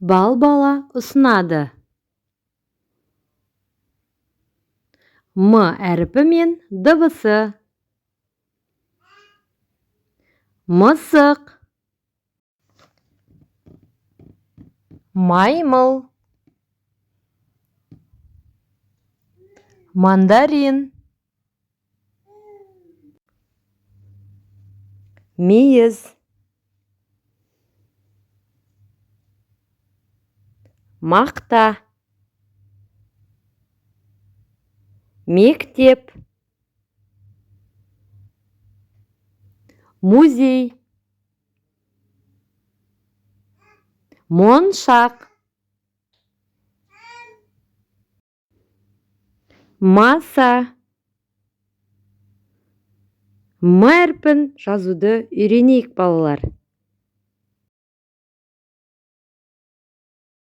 Бал бала ұсынады. М әріпі мен дыбысы. Мысық. Маймыл. Мандарин. Мейіз. Мақта. Мектеп. Музей. Моншақ. Маса. М әріпін жазуды үйренейік балалар.